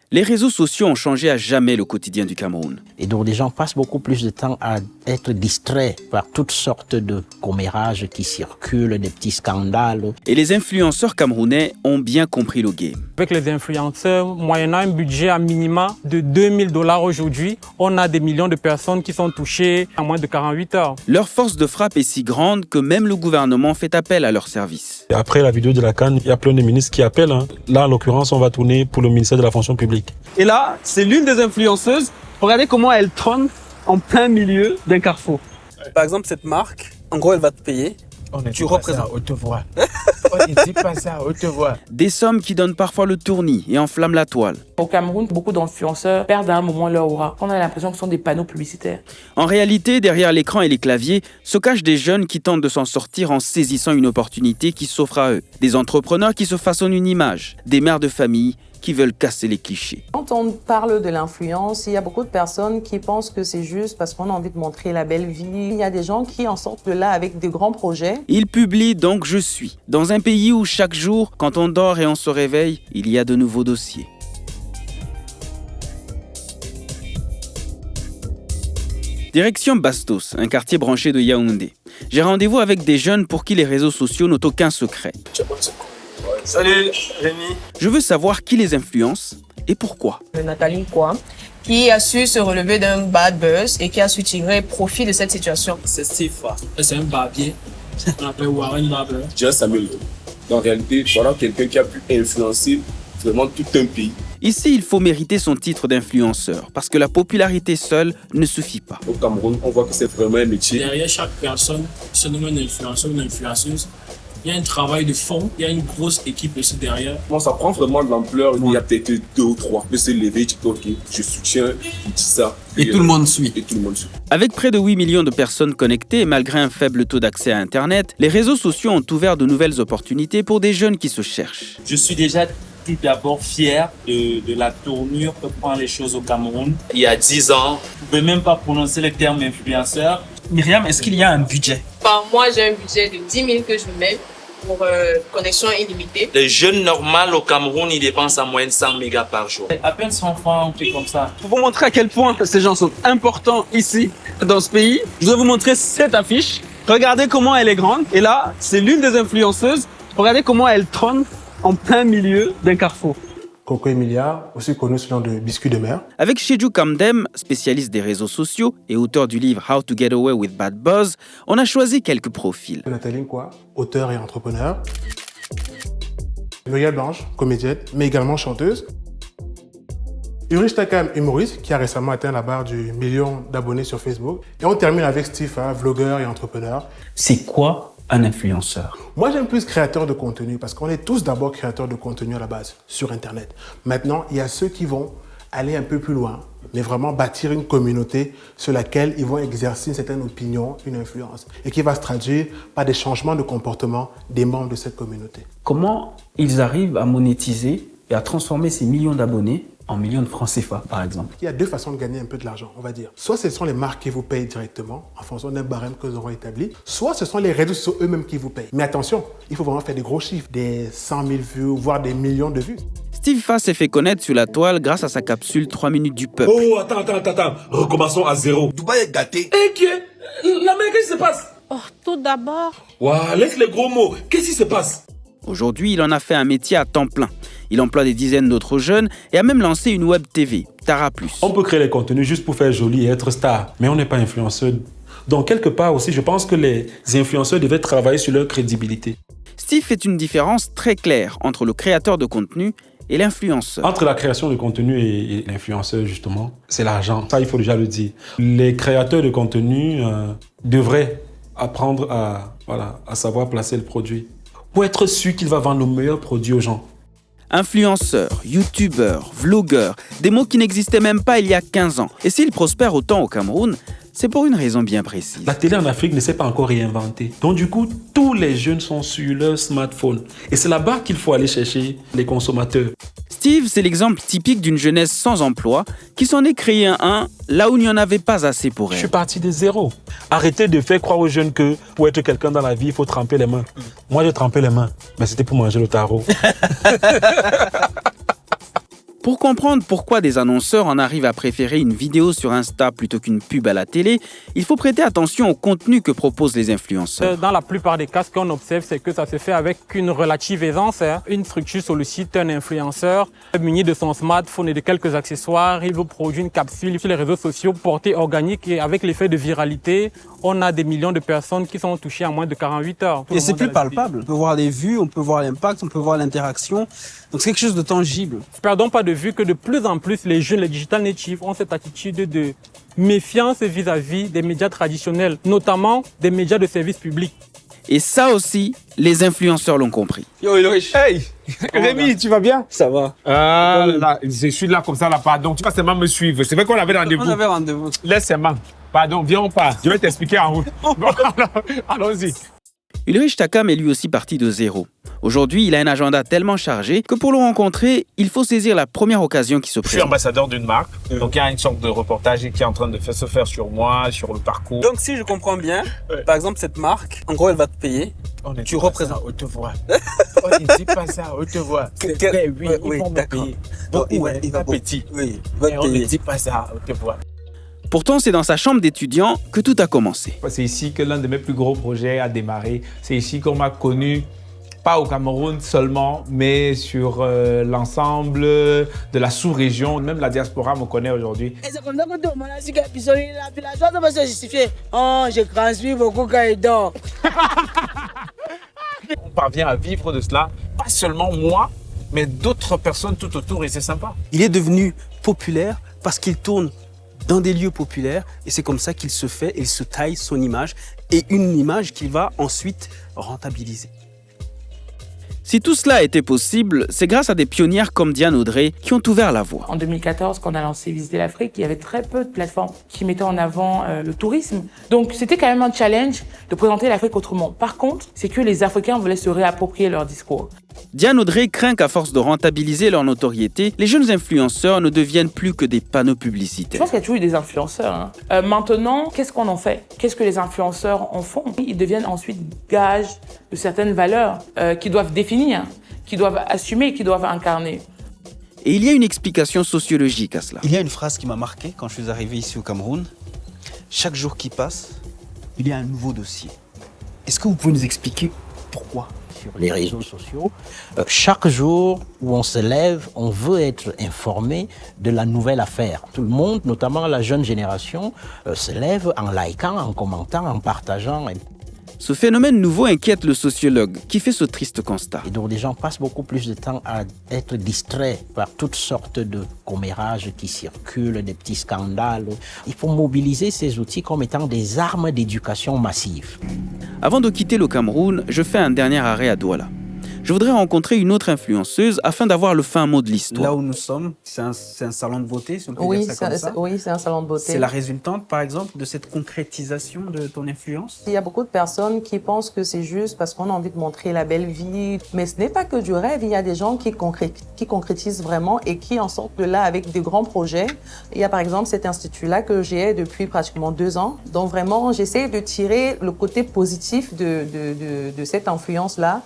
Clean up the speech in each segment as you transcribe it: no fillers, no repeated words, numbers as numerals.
Les réseaux sociaux ont changé à jamais le quotidien du Cameroun. Et donc les gens passent beaucoup plus de temps à être distraits par toutes sortes de commérages qui circulent, des petits scandales. Et les influenceurs camerounais ont bien compris le game. Avec les influenceurs, moyennant un budget à minima de 2000 $ aujourd'hui, on a des millions de personnes qui sont touchées en moins de 48 heures. Leur force de frappe est si grande que même le gouvernement fait appel à leur service. Après la vidéo de la CAN, il y a plein de ministres qui appellent. Là, en l'occurrence, on va tourner pour le ministère de la fonction publique. Et là, c'est l'une des influenceuses. Regardez comment elle trône en plein milieu d'un carrefour. Par exemple, cette marque, en gros, elle va te payer. Tu représentes à haute voix. On ne dit pas ça à haute voix. Des sommes qui donnent parfois le tournis et enflamment la toile. Au Cameroun, beaucoup d'influenceurs perdent à un moment leur aura. On a l'impression que ce sont des panneaux publicitaires. En réalité, derrière l'écran et les claviers, se cachent des jeunes qui tentent de s'en sortir en saisissant une opportunité qui s'offre à eux. Des entrepreneurs qui se façonnent une image. Des mères de famille qui veulent casser les clichés. Quand on parle de l'influence, il y a beaucoup de personnes qui pensent que c'est juste parce qu'on a envie de montrer la belle vie. Il y a des gens qui en sortent de là avec de grands projets. Il publie donc Je suis, dans un pays où chaque jour, quand on dort et on se réveille, il y a de nouveaux dossiers. Direction Bastos, un quartier branché de Yaoundé. J'ai rendez-vous avec des jeunes pour qui les réseaux sociaux n'ont aucun secret. Salut Rémi. Je veux savoir qui les influence et pourquoi. Nathalie Kwa, qui a su se relever d'un bad buzz et qui a su tirer profit de cette situation. C'est Steve. C'est un barbier. On l'appelle Warren Barber. Déjà Samuel. En réalité, voilà quelqu'un qui a pu influencer vraiment tout un pays. Ici, il faut mériter son titre d'influenceur parce que la popularité seule ne suffit pas. Au Cameroun, on voit que c'est vraiment un métier. Derrière chaque personne, se nomme un influenceur, une influenceuse. Il y a un travail de fond, il y a une grosse équipe aussi derrière. Bon, ça prend vraiment de l'ampleur. Il y a peut-être 2 ou 3 qui peuvent se lever, tu dis ok, je soutiens, je dis ça. Et tout le monde suit. Et tout le monde suit. Avec près de 8 millions de personnes connectées et malgré un faible taux d'accès à Internet, les réseaux sociaux ont ouvert de nouvelles opportunités pour des jeunes qui se cherchent. Je suis déjà tout d'abord fier de la tournure que prend les choses au Cameroun. Il y a 10 ans, je ne pouvais même pas prononcer le terme influenceur. Myriam, est-ce qu'il y a un budget? Moi, j'ai un budget de 10 000 que je mets pour connexion illimitée. Les jeunes normaux au Cameroun, ils dépensent en moyenne 100 mégas par jour. À peine 100 francs, un truc comme ça. Pour vous montrer à quel point ces gens sont importants ici, dans ce pays, je vais vous montrer cette affiche. Regardez comment elle est grande. Et là, c'est l'une des influenceuses. Regardez comment elle trône en plein milieu d'un carrefour. Coco Emilia, aussi connu sous le nom de Biscuit de mer. Avec Shedju Kamdem, spécialiste des réseaux sociaux et auteur du livre How to Get Away with Bad Buzz, on a choisi quelques profils. Nathalie Kwa, auteur et entrepreneur. Muriel Blanche, comédienne, mais également chanteuse. Ulrich Takam, humoriste, qui a récemment atteint la barre du 1 million d'abonnés sur Facebook. Et on termine avec Steve, vlogueur et entrepreneur. C'est quoi un influenceur? Moi, j'aime plus créateur de contenu parce qu'on est tous d'abord créateurs de contenu à la base, sur Internet. Maintenant, il y a ceux qui vont aller un peu plus loin, mais vraiment bâtir une communauté sur laquelle ils vont exercer une certaine opinion, une influence, et qui va se traduire par des changements de comportement des membres de cette communauté. Comment ils arrivent à monétiser et à transformer ces millions d'abonnés en millions de francs CFA, par exemple? Il y a 2 façons de gagner un peu de l'argent, on va dire. Soit ce sont les marques qui vous payent directement, en fonction d'un barème que nous aurons établi, soit ce sont les réseaux sociaux eux-mêmes qui vous payent. Mais attention, il faut vraiment faire des gros chiffres, des 100 000 vues, voire des millions de vues. Steve Fa s'est fait connaître sur la toile grâce à sa capsule 3 minutes du peuple. Oh, attends. Recommençons à zéro. Dubaï est gâté. La mère, qu'est-ce qui se passe? Oh, tout d'abord. Waouh, laisse les gros mots. Qu'est-ce qui se passe? Aujourd'hui, il en a fait un métier à temps plein. Il emploie des dizaines d'autres jeunes et a même lancé une web TV, Tara Plus. On peut créer les contenus juste pour faire joli et être star, mais on n'est pas influenceur. Donc quelque part aussi, je pense que les influenceurs devaient travailler sur leur crédibilité. Steve fait une différence très claire entre le créateur de contenu et l'influenceur. Entre la création de contenu et l'influenceur, justement, c'est l'argent. Ça, il faut déjà le dire. Les créateurs de contenu devraient apprendre à savoir placer le produit pour être sûr qu'il va vendre le meilleur produit aux gens. Influenceur, youtubeur, vlogueur, des mots qui n'existaient même pas il y a 15 ans. Et s'ils prospèrent autant au Cameroun, c'est pour une raison bien précise. La télé en Afrique ne s'est pas encore réinventée. Donc du coup, tous les jeunes sont sur leur smartphone. Et c'est là-bas qu'il faut aller chercher les consommateurs. Steve, c'est l'exemple typique d'une jeunesse sans emploi qui s'en est créé un là où il n'y en avait pas assez pour elle. Je suis parti de zéro. Arrêtez de faire croire aux jeunes que pour être quelqu'un dans la vie, il faut tremper les mains. Moi, j'ai trempé les mains, mais c'était pour manger le tarot. Pour comprendre pourquoi des annonceurs en arrivent à préférer une vidéo sur Insta plutôt qu'une pub à la télé, il faut prêter attention au contenu que proposent les influenceurs. Dans la plupart des cas, ce qu'on observe, c'est que ça se fait avec une relative aisance. Une structure sollicite un influenceur muni de son smartphone et de quelques accessoires. Il vous produit une capsule sur les réseaux sociaux portée organique et avec l'effet de viralité, on a des millions de personnes qui sont touchées en moins de 48 heures. Et c'est plus palpable. On peut voir les vues, on peut voir l'impact, on peut voir l'interaction. Donc c'est quelque chose de tangible. Perdons pas de vue que de plus en plus les jeunes, les digital natives, ont cette attitude de méfiance vis-à-vis des médias traditionnels, notamment des médias de service public. Et ça aussi, les influenceurs l'ont compris. Yo, Ulrich. Hey, Rémi, tu vas bien? Ça va. Là, je suis là comme ça, là, pardon. Tu vas seulement me suivre. C'est vrai qu'on avait rendez-vous. On avait rendez-vous. Laisse seulement. Pardon, viens, on part. Je vais t'expliquer en route. Bon, allons-y. Ulrich Takam est lui aussi parti de zéro. Aujourd'hui, il a un agenda tellement chargé que pour le rencontrer, il faut saisir la première occasion qui se présente. Je suis ambassadeur d'une marque, donc il y a une sorte de reportage qui est en train de se faire sur moi, sur le parcours. Donc si je comprends bien, par exemple cette marque, en gros elle va te payer, tu représentes. On te voit. On ne dit pas ça, on te voit. C'est vrai, oui, ils vont me payer. Donc il va petit. Oui, on ne dit pas ça, on te voit. Pourtant, c'est dans sa chambre d'étudiant que tout a commencé. C'est ici que l'un de mes plus gros projets a démarré. C'est ici qu'on m'a connu, pas au Cameroun seulement, mais sur l'ensemble de la sous-région. Même la diaspora me connaît aujourd'hui. Et c'est comme ça que tout le monde a su que la chose ne peut se justifier. Oh, je transpire beaucoup quand il dort. On parvient à vivre de cela, pas seulement moi, mais d'autres personnes tout autour, et c'est sympa. Il est devenu populaire parce qu'il tourne dans des lieux populaires et c'est comme ça qu'il se fait, il se taille son image et une image qu'il va ensuite rentabiliser. Si tout cela était possible, c'est grâce à des pionnières comme Diane Audrey qui ont ouvert la voie. En 2014, quand on a lancé Visiter l'Afrique, il y avait très peu de plateformes qui mettaient en avant le tourisme. Donc c'était quand même un challenge de présenter l'Afrique autrement. Par contre, c'est que les Africains voulaient se réapproprier leur discours. Diane Audrey craint qu'à force de rentabiliser leur notoriété, les jeunes influenceurs ne deviennent plus que des panneaux publicitaires. Je pense qu'il y a toujours eu des influenceurs. Maintenant, qu'est-ce qu'on en fait? Qu'est-ce que les influenceurs en font? Ils deviennent ensuite gages de certaines valeurs qu'ils doivent définir, qu'ils doivent assumer, qu'ils doivent incarner. Et il y a une explication sociologique à cela. Il y a une phrase qui m'a marqué quand je suis arrivé ici au Cameroun. Chaque jour qui passe, il y a un nouveau dossier. Est-ce que vous pouvez nous expliquer pourquoi? Sur les réseaux sociaux, chaque jour où on se lève, on veut être informé de la nouvelle affaire. Tout le monde, notamment la jeune génération, se lève en likant, en commentant, en partageant. Ce phénomène nouveau inquiète le sociologue qui fait ce triste constat. Et donc les gens passent beaucoup plus de temps à être distraits par toutes sortes de commérages qui circulent, des petits scandales. Il faut mobiliser ces outils comme étant des armes d'éducation massive. Avant de quitter le Cameroun, je fais un dernier arrêt à Douala. Je voudrais rencontrer une autre influenceuse afin d'avoir le fin mot de l'histoire. Là où nous sommes, c'est un salon de beauté, si on peut Oui, dire ça comme ça. Oui, c'est un salon de beauté. C'est la résultante, par exemple, de cette concrétisation de ton influence? Il y a beaucoup de personnes qui pensent que c'est juste parce qu'on a envie de montrer la belle vie. Mais ce n'est pas que du rêve. Il y a des gens qui concrétisent vraiment et qui en sortent de là avec des grands projets. Il y a par exemple cet institut-là que j'ai depuis pratiquement 2 ans. Donc vraiment, j'essaie de tirer le côté positif de cette influence-là.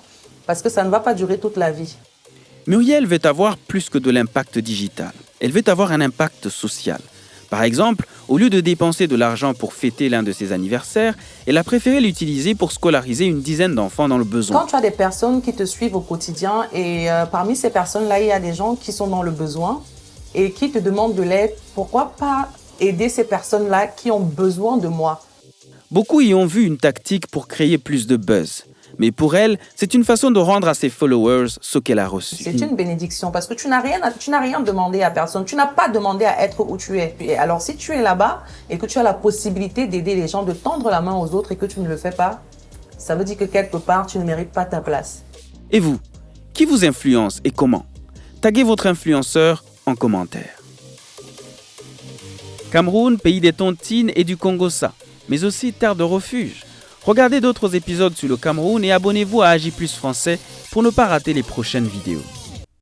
Parce que ça ne va pas durer toute la vie. Muriel veut avoir plus que de l'impact digital. Elle veut avoir un impact social. Par exemple, au lieu de dépenser de l'argent pour fêter l'un de ses anniversaires, elle a préféré l'utiliser pour scolariser une dizaine d'enfants dans le besoin. Quand tu as des personnes qui te suivent au quotidien et parmi ces personnes-là, il y a des gens qui sont dans le besoin et qui te demandent de l'aide, pourquoi pas aider ces personnes-là qui ont besoin de moi? Beaucoup y ont vu une tactique pour créer plus de buzz. Mais pour elle, c'est une façon de rendre à ses followers ce qu'elle a reçu. C'est une bénédiction parce que tu n'as rien demandé à personne. Tu n'as pas demandé à être où tu es. Et alors, si tu es là-bas et que tu as la possibilité d'aider les gens, de tendre la main aux autres et que tu ne le fais pas, ça veut dire que quelque part, tu ne mérites pas ta place. Et vous, qui vous influence et comment? Taguez votre influenceur en commentaire. Cameroun, pays des tontines et du Congo-Ça, mais aussi terre de refuge. Regardez d'autres épisodes sur le Cameroun et abonnez-vous à AJ+ Français pour ne pas rater les prochaines vidéos.